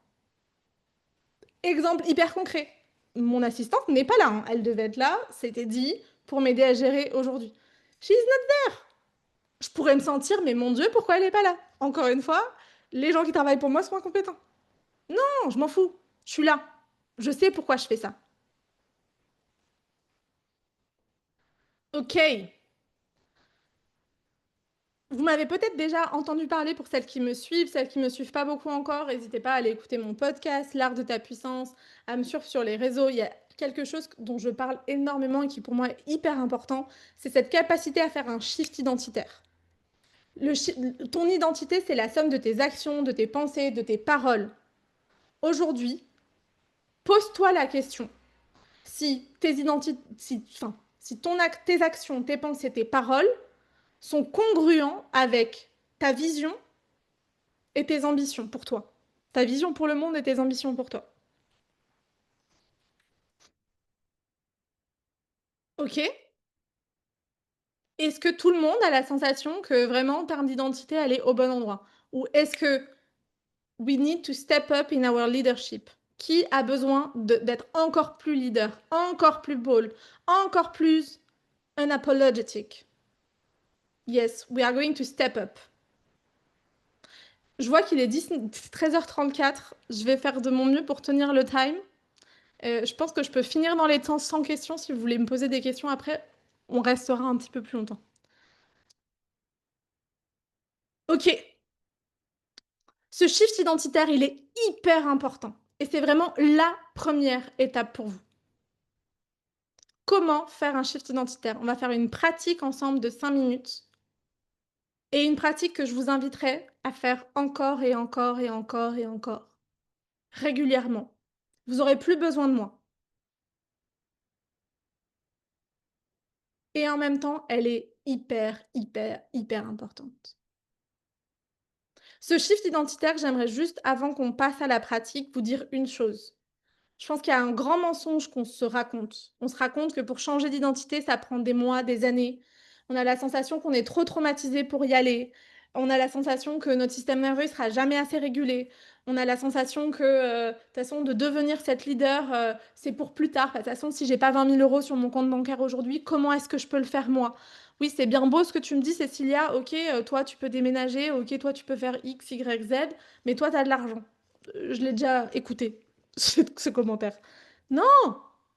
Exemple hyper concret. Mon assistante n'est pas là, hein. Elle devait être là, c'était dit, pour m'aider à gérer aujourd'hui. She's not. Je pourrais me sentir, mais mon Dieu, pourquoi elle n'est pas là? Encore une fois, les gens qui travaillent pour moi sont incompétents. Non, je m'en fous. Je suis là. Je sais pourquoi je fais ça. Ok. Vous m'avez peut-être déjà entendu parler pour celles qui me suivent pas beaucoup encore. N'hésitez pas à aller écouter mon podcast, L'art de ta puissance, à me suivre sur les réseaux. Il y a quelque chose dont je parle énormément et qui pour moi est hyper important, c'est cette capacité à faire un shift identitaire. Ton identité, c'est la somme de tes actions, de tes pensées, de tes paroles. Aujourd'hui, pose-toi la question. Si tes identités, si tes actions, tes pensées, tes paroles sont congruents avec ta vision et tes ambitions pour toi. Ta vision pour le monde et tes ambitions pour toi. Ok? Est-ce que tout le monde a la sensation que vraiment, en termes d'identité, elle est au bon endroit? Ou est-ce que we need to step up in our leadership? Qui a besoin d'être encore plus leader, encore plus bold, encore plus unapologetic? Yes, we are going to step up. Je vois qu'il est 13h34. Je vais faire de mon mieux pour tenir le time. Je pense que je peux finir dans les temps sans questions. Si vous voulez me poser des questions après, on restera un petit peu plus longtemps. Ok, ce shift identitaire, il est hyper important. Et c'est vraiment la première étape pour vous. Comment faire un shift identitaire? On va faire une pratique ensemble de 5 minutes. Et une pratique que je vous inviterai à faire encore et encore et encore et encore. Régulièrement. Vous aurez plus besoin de moi. Et en même temps, elle est hyper, hyper, hyper importante. Ce shift identitaire, j'aimerais juste, avant qu'on passe à la pratique, vous dire une chose. Je pense qu'il y a un grand mensonge qu'on se raconte. On se raconte que pour changer d'identité, ça prend des mois, des années. On a la sensation qu'on est trop traumatisé pour y aller. On a la sensation que notre système nerveux ne sera jamais assez régulé. On a la sensation que, de toute façon, de devenir cette leader, c'est pour plus tard. De toute façon, si j'ai pas 20 000 euros sur mon compte bancaire aujourd'hui, comment est-ce que je peux le faire moi? Oui, c'est bien beau ce que tu me dis, Cécilia. Ok, toi, tu peux déménager. Ok, toi, tu peux faire X, Y, Z. Mais toi, tu as de l'argent. Je l'ai déjà écouté, ce commentaire. Non,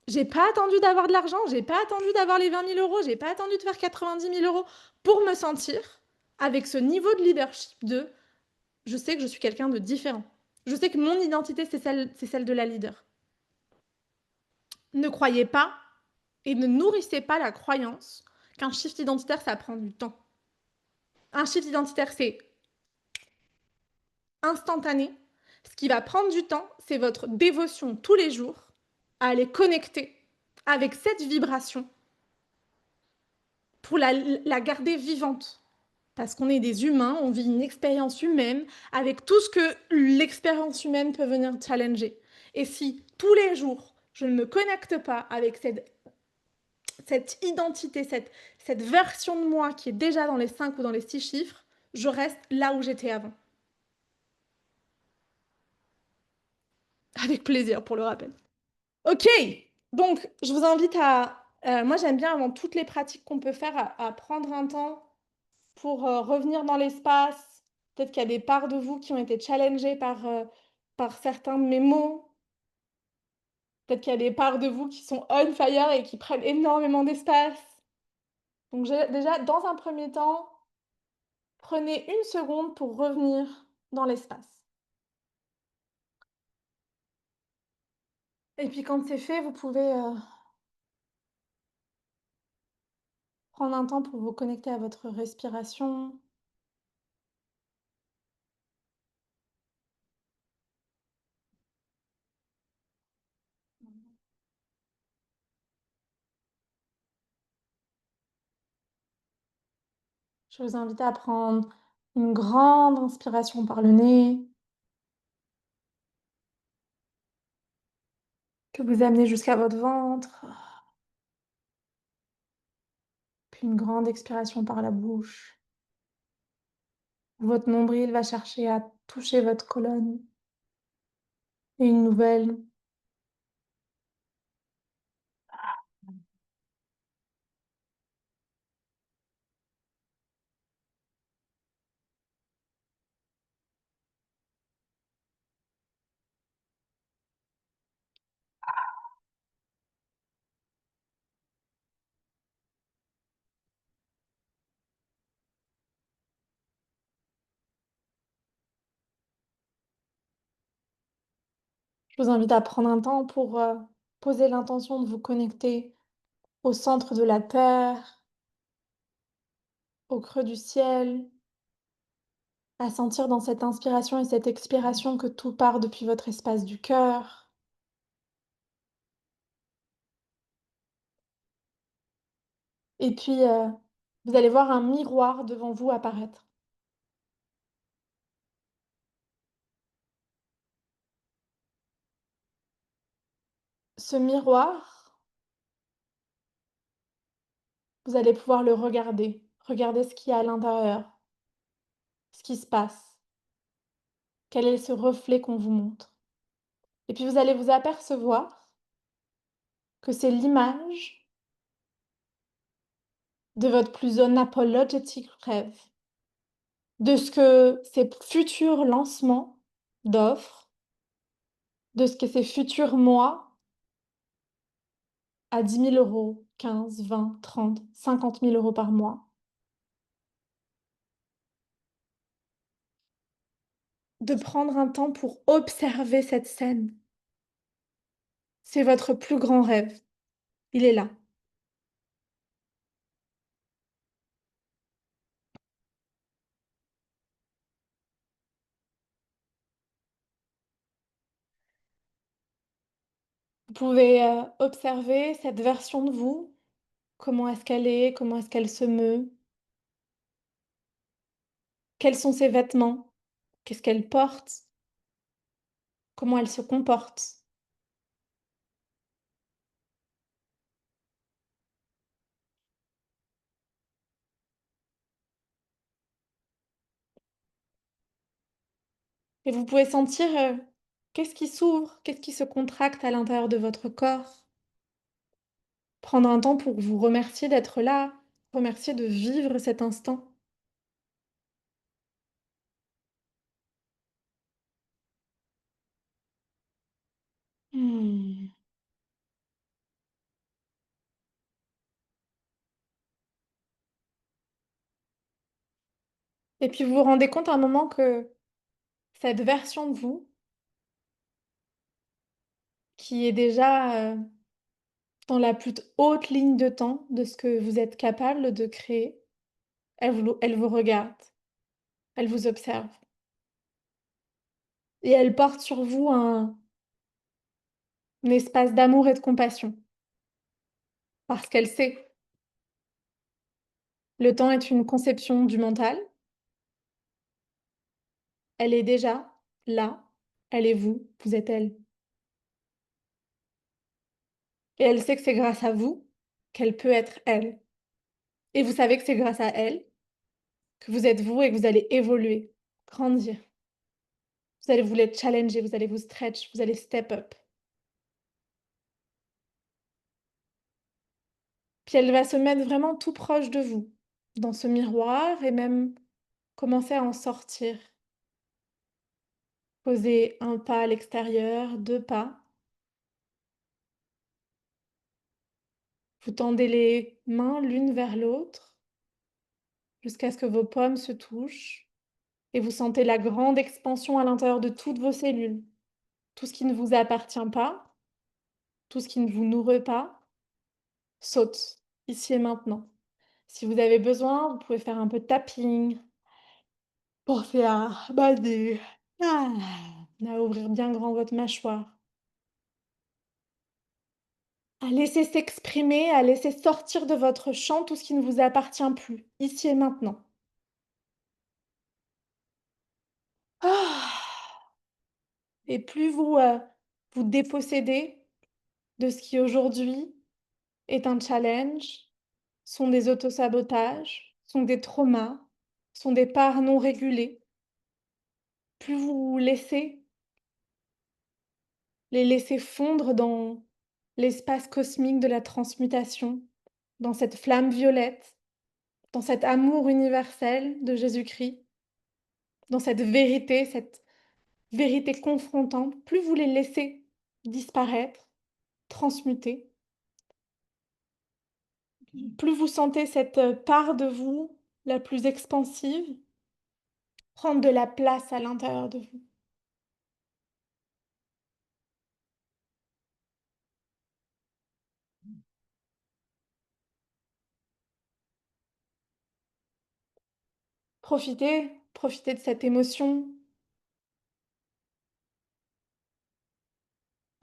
j'ai pas attendu d'avoir de l'argent, j'ai pas attendu d'avoir les 20 000 euros, j'ai pas attendu de faire 90 000 euros pour me sentir avec ce niveau de leadership de je sais que je suis quelqu'un de différent. Je sais que mon identité, c'est celle de la leader. Ne croyez pas et ne nourrissez pas la croyance qu'un shift identitaire, ça prend du temps. Un shift identitaire, c'est instantané. Ce qui va prendre du temps, c'est votre dévotion tous les jours à aller connecter avec cette vibration pour la garder vivante. Parce qu'on est des humains, on vit une expérience humaine avec tout ce que l'expérience humaine peut venir challenger. Et si tous les jours, je ne me connecte pas avec cette identité, cette version de moi qui est déjà dans les 5 ou dans les 6 chiffres, je reste là où j'étais avant. Avec plaisir pour le rappel. Ok, donc je vous invite à... moi j'aime bien avant toutes les pratiques qu'on peut faire à prendre un temps pour revenir dans l'espace. Peut-être qu'il y a des parts de vous qui ont été challengées par certains de mes mots. Peut-être qu'il y a des parts de vous qui sont on fire et qui prennent énormément d'espace. Donc déjà, dans un premier temps, prenez une seconde pour revenir dans l'espace. Et puis quand c'est fait, vous pouvez prendre un temps pour vous connecter à votre respiration. Je vous invite à prendre une grande inspiration par le nez, que vous amenez jusqu'à votre ventre, puis une grande expiration par la bouche. Votre nombril va chercher à toucher votre colonne et une nouvelle. Je vous invite à prendre un temps pour, poser l'intention de vous connecter au centre de la terre, au creux du ciel, à sentir dans cette inspiration et cette expiration que tout part depuis votre espace du cœur. Et puis, vous allez voir un miroir devant vous apparaître. Ce miroir, vous allez pouvoir le regarder, regarder ce qu'il y a à l'intérieur, ce qui se passe, quel est ce reflet qu'on vous montre. Et puis vous allez vous apercevoir que c'est l'image de votre plus unapologetic rêve, de ce que ces futurs lancements d'offres, de ce que ces futurs mois à 10 000 €, 15, 20, 30, 50 000 € par mois, de prendre un temps pour observer cette scène. C'est votre plus grand rêve, il est là. Vous pouvez, observer cette version de vous, comment est-ce qu'elle est, comment est-ce qu'elle se meut, quels sont ses vêtements, qu'est-ce qu'elle porte, comment elle se comporte. Et vous pouvez sentir, qu'est-ce qui s'ouvre, qu'est-ce qui se contracte à l'intérieur de votre corps. Prendre un temps pour vous remercier d'être là, remercier de vivre cet instant. Mmh. Et puis vous vous rendez compte à un moment que cette version de vous, qui est déjà, dans la plus haute ligne de temps de ce que vous êtes capable de créer, elle vous regarde, elle vous observe et elle porte sur vous un espace d'amour et de compassion parce qu'elle sait, le temps est une conception du mental, elle est déjà là, elle est vous, vous êtes elle et elle sait que c'est grâce à vous qu'elle peut être elle et vous savez que c'est grâce à elle que vous êtes vous et que vous allez évoluer, grandir. Vous allez vous les challenger, vous allez vous stretch, vous allez step up. Puis elle va se mettre vraiment tout proche de vous, dans ce miroir et même commencer à en sortir. Poser un pas à l'extérieur, 2 pas. Vous tendez les mains l'une vers l'autre jusqu'à ce que vos paumes se touchent et vous sentez la grande expansion à l'intérieur de toutes vos cellules. Tout ce qui ne vous appartient pas, tout ce qui ne vous nourrit pas, saute, ici et maintenant. Si vous avez besoin, vous pouvez faire un peu de tapping, pensez à bander, ah, à ouvrir bien grand votre mâchoire. À laisser s'exprimer, à laisser sortir de votre champ tout ce qui ne vous appartient plus, ici et maintenant. Ah! Et plus vous, vous dépossédez, de ce qui aujourd'hui est un challenge, sont des autosabotages, sont des traumas, sont des parts non régulées. Plus vous laissez les laisser fondre dans l'espace cosmique de la transmutation, dans cette flamme violette, dans cet amour universel de Jésus-Christ, dans cette vérité confrontante, plus vous les laissez disparaître, transmuter, plus vous sentez cette part de vous la plus expansive prendre de la place à l'intérieur de vous. Profitez, profitez de cette émotion,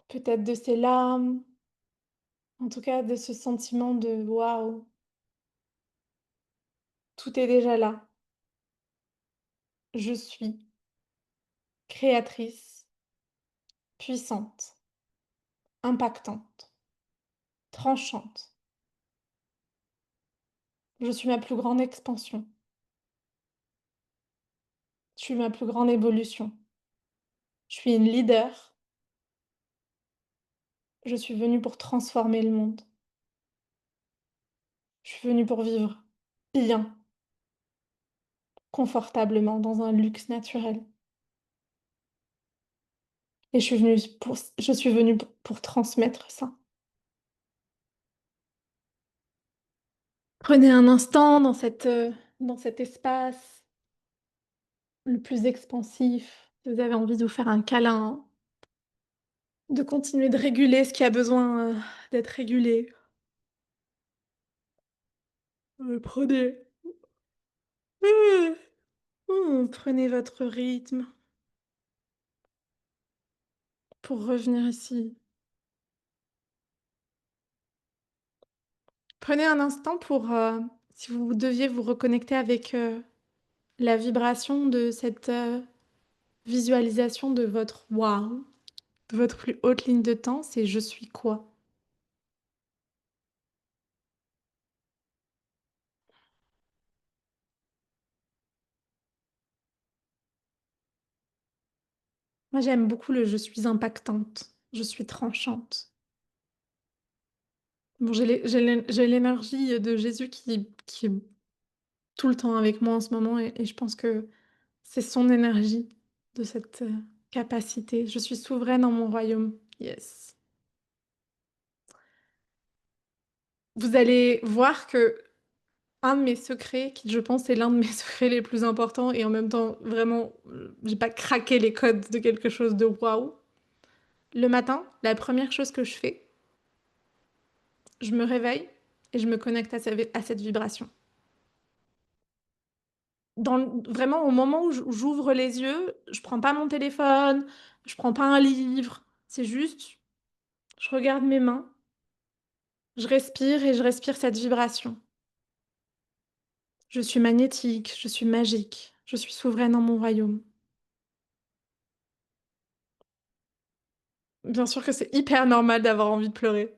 peut-être de ces larmes, en tout cas de ce sentiment de waouh, tout est déjà là. Je suis créatrice, puissante, impactante, tranchante. Je suis ma plus grande expansion. Je suis ma plus grande évolution. Je suis une leader. Je suis venue pour transformer le monde. Je suis venue pour vivre bien, confortablement, dans un luxe naturel. Et je suis venue pour transmettre ça. Prenez un instant dans cet espace le plus expansif. Si vous avez envie de vous faire un câlin, de continuer de réguler ce qui a besoin, d'être régulé. Prenez prenez votre rythme pour revenir ici. Prenez un instant pour, si vous deviez vous reconnecter avec, la vibration de cette, visualisation de votre waouh, de votre plus haute ligne de temps, c'est: «Je suis quoi?» Moi, j'aime beaucoup le «Je suis impactante», «Je suis tranchante». Bon, j'ai l'énergie de Jésus qui est tout le temps avec moi en ce moment et je pense que c'est son énergie de cette, capacité. Je suis souveraine dans mon royaume. Yes. Vous allez voir que un de mes secrets, qui je pense est l'un de mes secrets les plus importants et en même temps vraiment, j'ai pas craqué les codes de quelque chose de waouh. Le matin, la première chose que je fais, je me réveille et je me connecte à cette vibration. Vraiment au moment où j'ouvre les yeux, je prends pas mon téléphone, je prends pas un livre, c'est juste, je regarde mes mains, je respire et je respire cette vibration. Je suis magnétique, je suis magique, je suis souveraine dans mon royaume. Bien sûr que c'est hyper normal d'avoir envie de pleurer.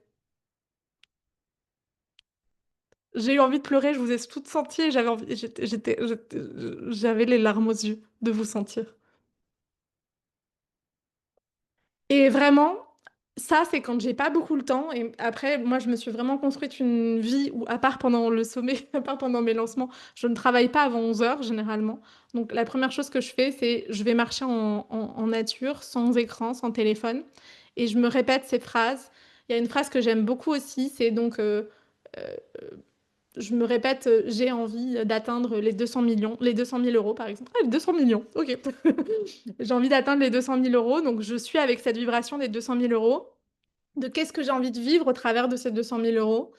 J'ai eu envie de pleurer, je vous ai toutes senties et j'avais les larmes aux yeux de vous sentir. Et vraiment, ça, c'est quand j'ai pas beaucoup le temps et après, moi, je me suis vraiment construite une vie où, à part pendant le sommet, à part pendant mes lancements, je ne travaille pas avant 11 heures généralement. Donc la première chose que je fais, c'est je vais marcher en nature, sans écran, sans téléphone et je me répète ces phrases. Il y a une phrase que j'aime beaucoup aussi, c'est donc, je me répète, j'ai envie d'atteindre les 200 millions, les 200 000 euros par exemple. Ah, les 200 millions, ok. J'ai envie d'atteindre les 200 000 euros, donc je suis avec cette vibration des 200 000 euros, de qu'est-ce que j'ai envie de vivre au travers de ces 200 000 euros.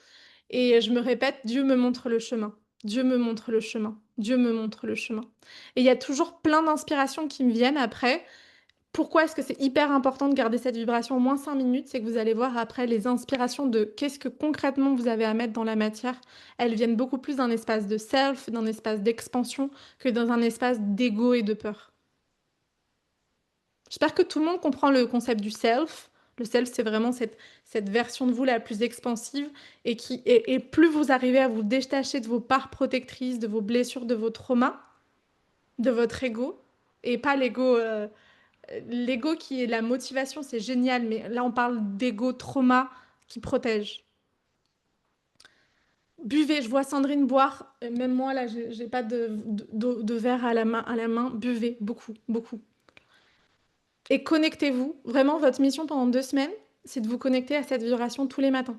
Et je me répète, Dieu me montre le chemin. Dieu me montre le chemin. Dieu me montre le chemin. Et il y a toujours plein d'inspirations qui me viennent après. Pourquoi est-ce que c'est hyper important de garder cette vibration au moins 5 minutes? C'est que vous allez voir après les inspirations de qu'est-ce que concrètement vous avez à mettre dans la matière. Elles viennent beaucoup plus d'un espace de self, d'un espace d'expansion, que dans un espace d'ego et de peur. J'espère que tout le monde comprend le concept du self, Le self, c'est vraiment cette version de vous la plus expansive et plus vous arrivez à vous détacher de vos parts protectrices, de vos blessures, de vos traumas, de votre ego, et pas l'ego. L'ego qui est la motivation, c'est génial, mais là, on parle d'ego trauma qui protège. Buvez, je vois Sandrine boire, même moi, là, j'ai pas de verre à la main. Buvez, beaucoup, beaucoup. Et connectez-vous. Vraiment, votre mission pendant 2 semaines, c'est de vous connecter à cette vibration tous les matins.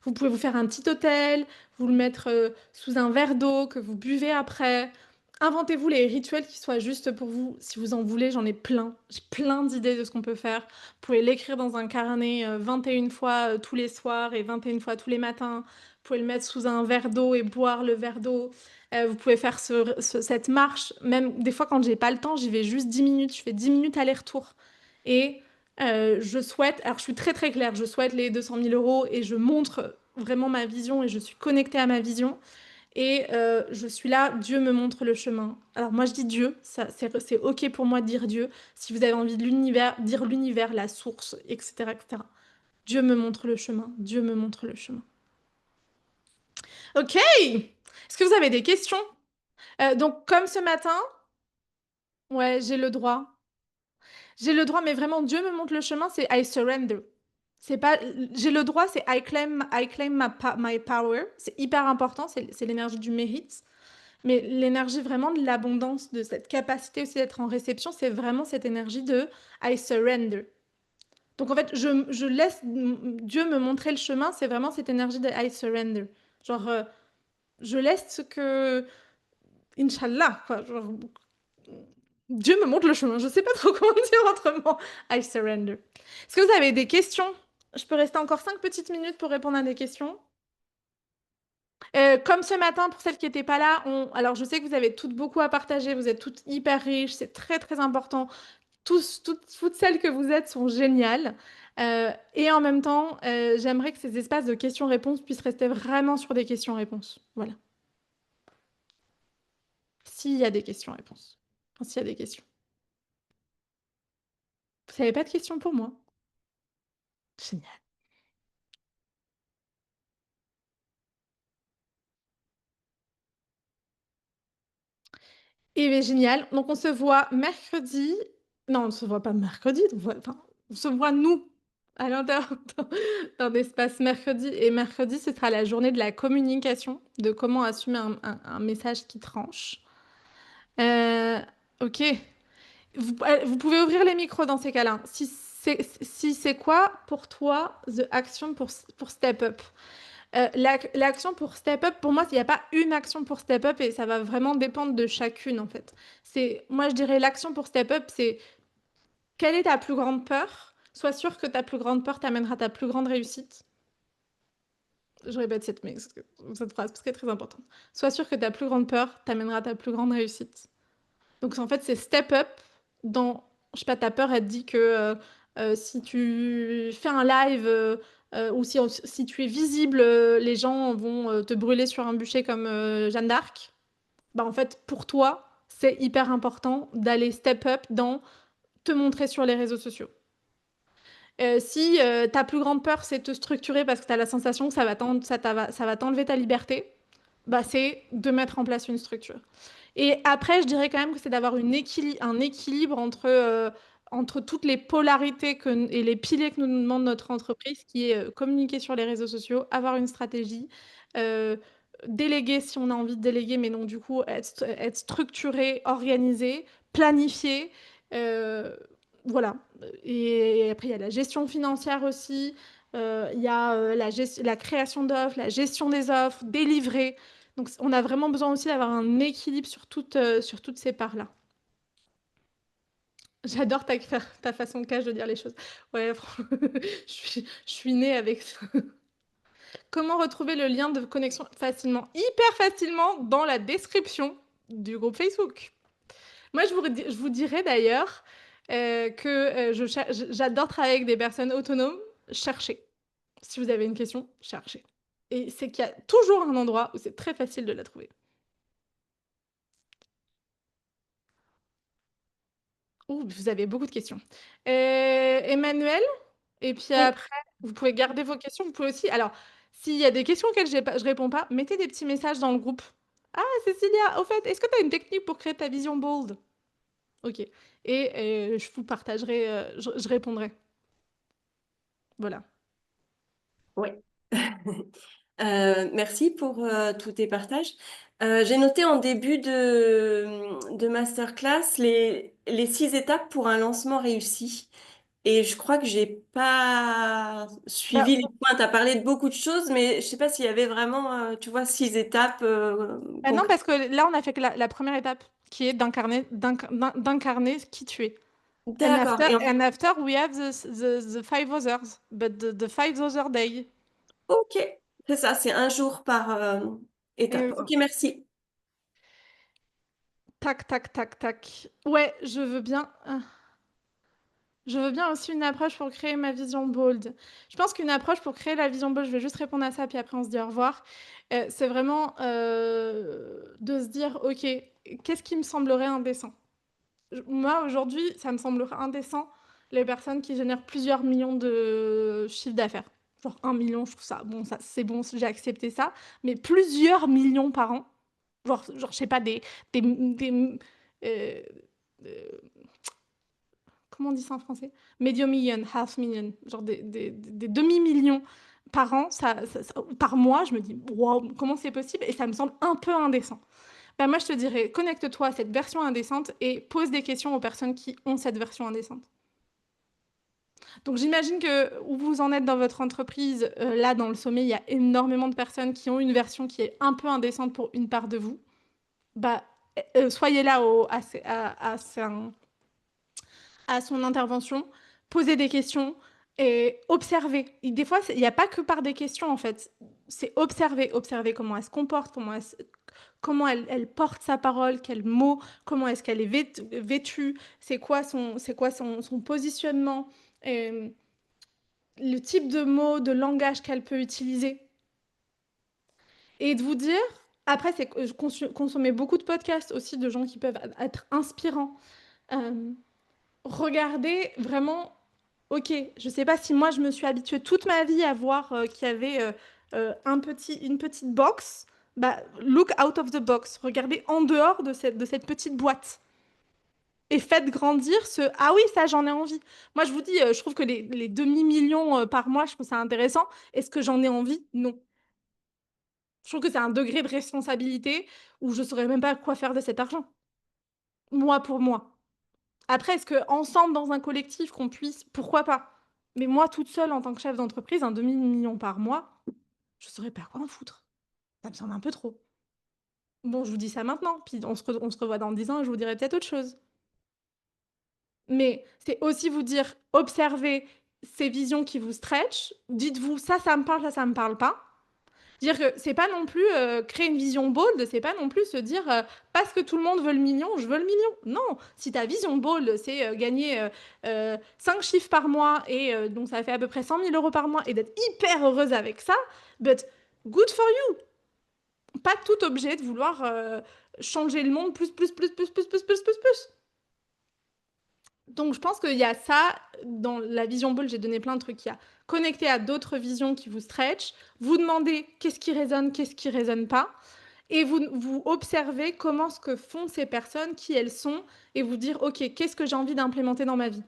Vous pouvez vous faire un petit hôtel, vous le mettre sous un verre d'eau que vous buvez après. Inventez-vous les rituels qui soient justes pour vous. Si vous en voulez, j'en ai plein. J'ai plein d'idées de ce qu'on peut faire. Vous pouvez l'écrire dans un carnet 21 fois tous les soirs et 21 fois tous les matins. Vous pouvez le mettre sous un verre d'eau et boire le verre d'eau. Vous pouvez faire cette marche. Même des fois, quand j'ai pas le temps, j'y vais juste 10 minutes. Je fais 10 minutes aller-retour. Et je souhaite, alors je suis très très claire, je souhaite les 200 000 euros et je montre vraiment ma vision et je suis connectée à ma vision. Et je suis là, Dieu me montre le chemin. Alors moi je dis Dieu, c'est ok pour moi de dire Dieu. Si vous avez envie de l'univers, dire l'univers, la source, etc., etc. Dieu me montre le chemin. Dieu me montre le chemin. Ok. Est-ce que vous avez des questions? Donc comme ce matin, ouais, j'ai le droit. J'ai le droit, mais vraiment, Dieu me montre le chemin, c'est I surrender. C'est pas, j'ai le droit, c'est I claim my power. C'est hyper important, c'est l'énergie du mérite. Mais l'énergie vraiment de l'abondance, de cette capacité aussi d'être en réception, c'est vraiment cette énergie de I surrender. Donc en fait, je laisse Dieu me montrer le chemin, c'est vraiment cette énergie de I surrender. Genre, je laisse que, Inch'Allah, quoi. Genre, Dieu me montre le chemin. Je sais pas trop comment dire autrement. I surrender. Est-ce que vous avez des questions? Je peux rester encore 5 petites minutes pour répondre à des questions. Comme ce matin, pour celles qui n'étaient pas là, alors je sais que vous avez toutes beaucoup à partager, vous êtes toutes hyper riches, c'est très très important. Toutes celles que vous êtes sont géniales. Et en même temps, j'aimerais que ces espaces de questions-réponses puissent rester vraiment sur des questions-réponses. Voilà. S'il y a des questions-réponses. Enfin, s'il y a des questions. Vous n'avez pas de questions pour moi? Génial. Et bien, génial. Donc, on se voit mercredi. Non, on ne se voit pas mercredi. Enfin, on se voit nous à l'intérieur d'un espace mercredi. Et mercredi, ce sera la journée de la communication, de comment assumer un message qui tranche. Euh, ok. Vous pouvez ouvrir les micros dans ces cas-là. Si c'est quoi pour toi the action pour step up? L'action pour step up, pour moi, il n'y a pas une action pour step up et ça va vraiment dépendre de chacune en fait. Moi, je dirais l'action pour step up, c'est quelle est ta plus grande peur? Sois sûr que ta plus grande peur t'amènera ta plus grande réussite. Je répète cette phrase parce qu'elle est très importante. Sois sûr que ta plus grande peur t'amènera ta plus grande réussite. Donc en fait, c'est step up dans, je sais pas, ta peur, elle te dit que si tu fais un live ou si tu es visible, les gens vont te brûler sur un bûcher comme Jeanne d'Arc. Bah en fait, pour toi, c'est hyper important d'aller step up dans te montrer sur les réseaux sociaux. Si ta plus grande peur, c'est te structurer parce que tu as la sensation que ça va t'enlever ta liberté, bah c'est de mettre en place une structure. Et après, je dirais quand même que c'est d'avoir un équilibre entre toutes les polarités et les piliers que nous demande notre entreprise, qui est communiquer sur les réseaux sociaux, avoir une stratégie, euh, déléguer si on a envie de déléguer, mais donc du coup, être structuré, organisé, planifié. euh, voilà. Et après, il y a la gestion financière aussi. Il y a la création d'offres, la gestion des offres, délivrer. Donc, on a vraiment besoin aussi d'avoir un équilibre sur toutes ces parts-là. J'adore ta façon de cash de dire les choses. Ouais, je suis née avec ça. Comment retrouver le lien de connexion facilement? Hyper facilement dans la description du groupe Facebook. Moi, je vous dirais d'ailleurs que j'adore travailler avec des personnes autonomes. Cherchez. Si vous avez une question, cherchez. Et c'est qu'il y a toujours un endroit où c'est très facile de la trouver. Ouh, vous avez beaucoup de questions. Emmanuel et puis Oui, après, vous pouvez garder vos questions. Vous pouvez aussi alors, s'il y a des questions auxquelles j'ai pas je réponds pas, mettez des petits messages dans le groupe. «Ah Cécilia, au fait, est-ce que tu as une technique pour créer ta vision bold?» OK et je vous partagerai, je répondrai. Voilà. oui. Merci pour tous tes partages. J'ai noté en début de masterclass les 6 étapes pour un lancement réussi. Et je crois que j'ai pas Bah suivi les points. Tu as parlé de beaucoup de choses, mais je sais pas s'il y avait vraiment, tu vois, 6 étapes non, concrètes. parce que là, on a fait que la 1re étape qui est d'incarner qui tu es. D'accord. And after we have the 5 others, but the 5 other day. Ok, c'est ça, c'est un jour par étape. Ok, Exactement. merci. Tac, tac, tac, tac. Ouais, je veux bien. Je veux bien aussi une approche pour créer ma vision bold. Je pense qu'une approche pour créer la vision bold, je vais juste répondre à ça, puis après on se dit au revoir. C'est vraiment de se dire, OK, qu'est-ce qui me semblerait indécent? Moi, aujourd'hui, ça me semblerait indécent les personnes qui génèrent plusieurs millions de chiffre d'affaires. Genre 1 million, je trouve ça, bon, ça c'est bon, j'ai accepté ça, mais plusieurs millions par an, genre je sais pas, des, euh, euh, comment on dit ça en français? Medium million, half million, genre des demi-millions par an, par mois, je me dis, wow, comment c'est possible? Et ça me semble un peu indécent. Bah, moi, je te dirais, connecte-toi à cette version indécente et pose des questions aux personnes qui ont cette version indécente. Donc, j'imagine que où vous en êtes dans votre entreprise, là, dans le sommet, il y a énormément de personnes qui ont une version qui est un peu indécente pour une part de vous. Bah, soyez là à son intervention, poser des questions et observer. Et des fois, il n'y a pas que par des questions, en fait. C'est observer, observer comment elle se comporte, comment elle porte sa parole, quels mots, comment est-ce qu'elle est vêtue, son positionnement, euh, le type de mots, de langage qu'elle peut utiliser. Et de vous dire, après, c'est consommer beaucoup de podcasts aussi de gens qui peuvent être inspirants. Euh, Regardez vraiment, OK, je sais pas si moi je me suis habituée toute ma vie à voir qu'il y avait une petite box. Bah, look out of the box. Regardez en dehors de cette petite boîte. Et faites grandir ce «Ah oui, ça, j'en ai envie». Moi, je vous dis, je trouve que les demi-millions par mois, je trouve ça intéressant. Est-ce que j'en ai envie? Non. Je trouve que c'est un degré de responsabilité où je saurais même pas quoi faire de cet argent. Moi pour moi. Après, est-ce qu'ensemble, dans un collectif, qu'on puisse pourquoi pas? Mais moi, toute seule, en tant que chef d'entreprise, un demi-million par mois, je saurais pas quoi en foutre. Ça me semble un peu trop. Bon, je vous dis ça maintenant, puis on se revoit dans 10 ans et je vous dirai peut-être autre chose. Mais c'est aussi vous dire, observez ces visions qui vous stretch, dites-vous: Ça me parle, ça me parle pas». Dire que c'est pas non plus, créer une vision bold, c'est pas non plus se dire, «Parce que tout le monde veut le million, je veux le million». Non, si ta vision bold, c'est, gagner, 5 chiffres par mois et donc ça fait à peu près 100 000 € par mois et d'être hyper heureuse avec ça, but good for you. Pas tout objet de vouloir, changer le monde plus, plus, plus, plus, plus, plus, plus, plus, plus. Donc je pense qu'il y a ça dans la vision bold, j'ai donné plein de trucs. Il y a connecter à d'autres visions qui vous stretch, vous demandez qu'est-ce qui résonne pas, et vous observez comment ce que font ces personnes, qui elles sont, et vous dire, OK, qu'est-ce que j'ai envie d'implémenter dans ma vie?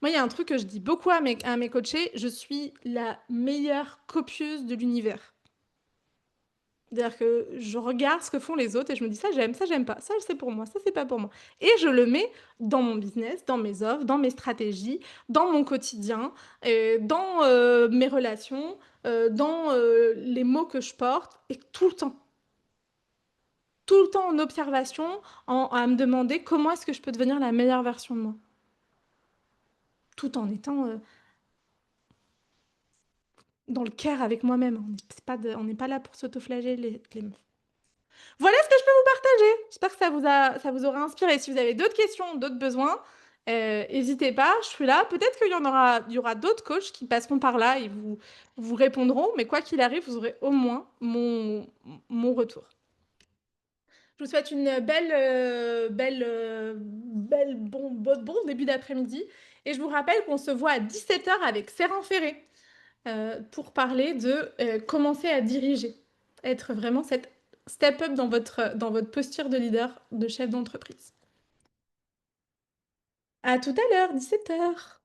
Moi, il y a un truc que je dis beaucoup à mes coachés, je suis la meilleure copieuse de l'univers. C'est-à-dire que je regarde ce que font les autres et je me dis ça j'aime pas, ça c'est pour moi, ça c'est pas pour moi. Et je le mets dans mon business, dans mes offres, dans mes stratégies, dans mon quotidien, dans mes relations, dans les mots que je porte, et tout le temps en observation, à me demander comment est-ce que je peux devenir la meilleure version de moi, tout en étant dans le care avec moi-même. On n'est pas là pour s'autoflageller les meufs. Voilà ce que je peux vous partager. J'espère que ça vous aura inspiré. Si vous avez d'autres questions, d'autres besoins, hésitez pas, je suis là. Peut-être il y aura d'autres coachs qui passeront par là et vous répondront, mais quoi qu'il arrive, vous aurez au moins mon retour. Je vous souhaite une bon début d'après-midi et je vous rappelle qu'on se voit à 17 h avec Serran Ferré pour parler de commencer à diriger, être vraiment cette step up dans votre posture de leader, de chef d'entreprise. À tout à l'heure, 17 h.